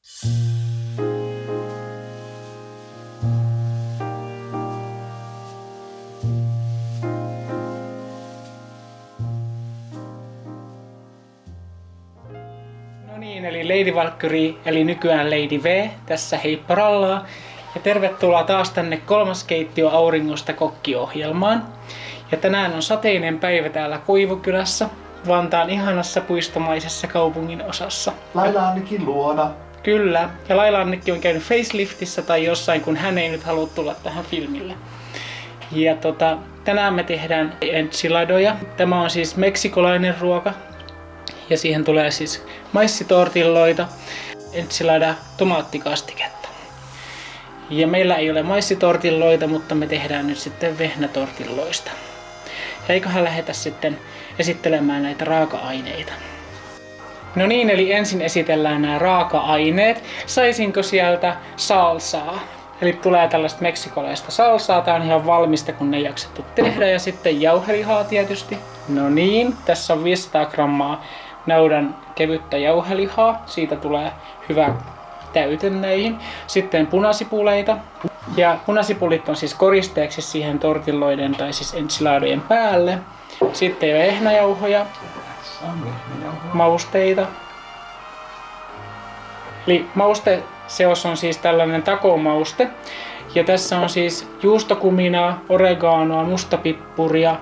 No niin, eli Lady Valkyrie, eli nykyään Lady V, tässä heipparallaa. Ja tervetuloa taas tänne Kolmas keittiö auringosta kokkiohjelmaan. Ja tänään on sateinen päivä täällä Koivukylässä, Vantaan ihanassa puistomaisessa kaupungin osassa. Laila-Annikin luona. Kyllä, ja Laila-Annikki on käynyt faceliftissä tai jossain, kun hän ei nyt halua tulla tähän filmille. Ja tänään me tehdään enchiladoja. Tämä on siis meksikolainen ruoka. Ja siihen tulee siis maissitortilloita, enchilada, tomaattikastiketta. Ja meillä ei ole maissitortilloita, mutta me tehdään nyt sitten vehnätortilloista. Ja eiköhän lähdetä sitten esittelemään näitä raaka-aineita. No niin, eli ensin esitellään nämä raaka-aineet. Saisinko sieltä salsaa? Eli tulee tällaista meksikolaista salsaa. Tää on ihan valmista, kun ei jaksettu tehdä. Ja sitten jauhelihaa tietysti. No niin, tässä on 500 grammaa naudan kevyttä jauhelihaa. Siitä tulee hyvä täyte näihin. Sitten punasipuleita. Ja punasipulit on siis koristeeksi siihen tortilloiden tai siis enchiladojen päälle. Sitten vehnäjauhoja. Mausteita. Eli mausteseos on siis tällainen takomauste. Ja tässä on siis juustokuminaa, oreganoa, mustapippuria,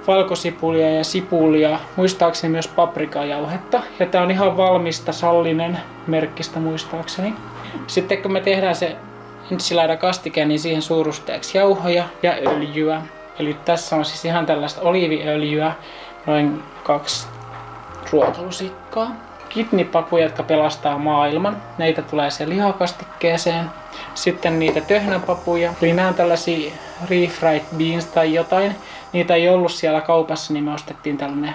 valkosipulia ja sipulia, muistaakseni myös paprikajauhetta. Ja tää on ihan valmista Sallinen merkkistä muistaakseni. Sitten kun me tehdään se enchilada kastike, niin siihen suurusteeksi jauhoja ja öljyä. Eli tässä on siis ihan tällaista oliiviöljyä, noin 2 ruokalusikkaa. Kidneypapuja, jotka pelastaa maailman. Neitä tulee se lihakastikkeeseen. Sitten niitä töhnäpapuja. Eli nämä on tällaisia refried beans tai jotain. Niitä ei ollut siellä kaupassa, niin me ostettiin tällainen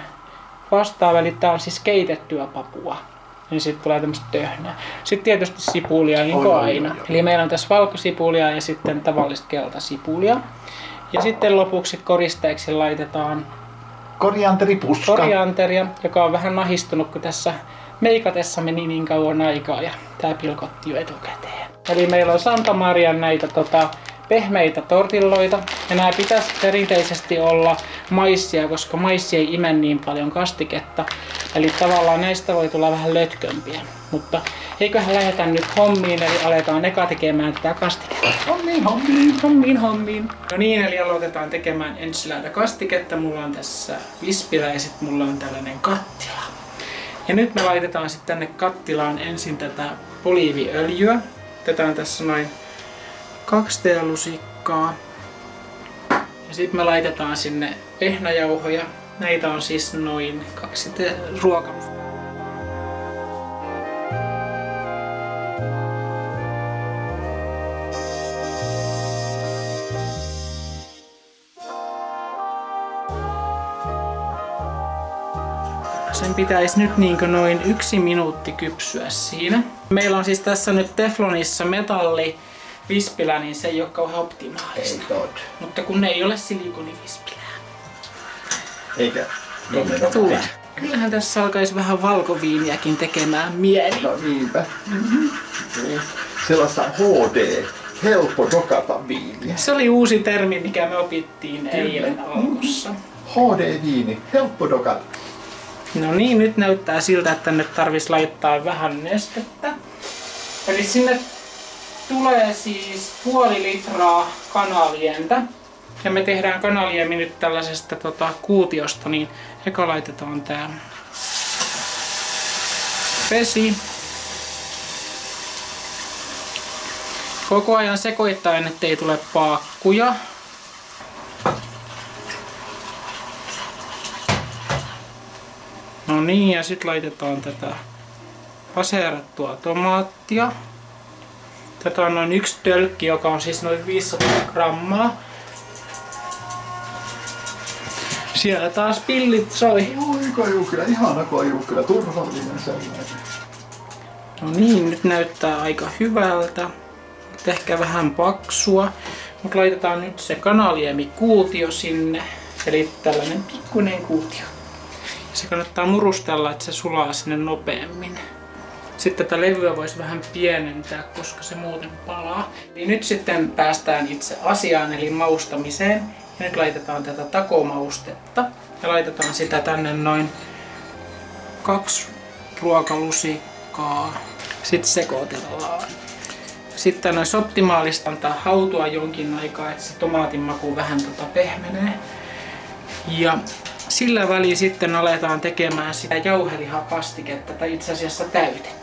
vastaava. Eli tää on siis keitettyä papua. Niin sitten tulee tämmöistä töhnää. Sitten tietysti sipulia, niin kuin aina. Eli meillä on tässä valkosipulia ja sitten tavallista keltasipulia. Ja sitten lopuksi koristeeksi laitetaan korianteria, joka on vähän nahistunut, kun tässä meikatessa meni niin kauan aikaa ja tää pilkotti jo etukäteen. Eli meillä on Santa Marian näitä pehmeitä tortilloita. Ja nämä pitäisi perinteisesti olla maissia, koska maissi ei ime niin paljon kastiketta. Eli tavallaan näistä voi tulla vähän lötkömpiä. Mutta eiköhän lähdetä nyt hommiin, eli aletaan eka tekemään tätä kastiketta. Hommiin. No niin, eli aloitetaan tekemään enchilada kastiketta. Mulla on tässä vispilä ja sitten mulla on tällainen kattila. Ja nyt me laitetaan sitten tänne kattilaan ensin tätä oliiviöljyä. Tätä on tässä noin 2 teelusikkaa. Ja sitten me laitetaan sinne vehnäjauhoja. Näitä on siis noin 2 ruokalusikkaa. Sen pitäisi nyt noin 1 minuutti kypsyä siinä. Meillä on siis tässä nyt teflonissa metallivispilä, niin se ei ole kauhean optimaalista. Mutta kun ei ole silikonivispilää. Eikä tule. Kyllähän tässä alkaisi vähän valkoviiniäkin tekemään mieli. No niinpä. Sellaista HD, helppo dokata viiniä. Se oli uusi termi, mikä me opittiin eilen alkussa. HD-viini, helppo dokata. No niin, nyt näyttää siltä, että tänne tarvitsisi laittaa vähän nestettä. Eli sinne tulee siis 0,5 litraa kanalientä. Ja me tehdään kanaliemi nyt tällaisesta kuutiosta, niin eka laitetaan tää vesi. Koko ajan sekoittaen, ettei tule paakkuja. No niin, ja sitten laitetaan tätä paseerattua tomaattia. Tätä on noin 1 tölkki, joka on siis noin 500 grammaa. Siellä taas pillit soi. Oi, kyllä ihana koivukylä, turvallinen sellainen. No niin, nyt näyttää aika hyvältä. Ehkä vähän paksua. Mutta laitetaan nyt se kanaliemi-kuutio sinne. Eli tällainen pikkuinen kuutio. Se kannattaa murustella, että se sulaa sinne nopeammin. Sitten tätä levyä voisi vähän pienentää, koska se muuten palaa. Eli nyt sitten päästään itse asiaan, eli maustamiseen. Ja nyt laitetaan tätä takomaustetta. Ja laitetaan sitä tänne noin 2 ruokalusikkaa. Sitten sekoitellaan. Sitten olisi optimaalista antaa hautua jonkin aikaa, että se tomaatin maku vähän pehmenee. Ja sillä väliin sitten aletaan tekemään sitä jauhelihakastiketta tai itse asiassa täytettä.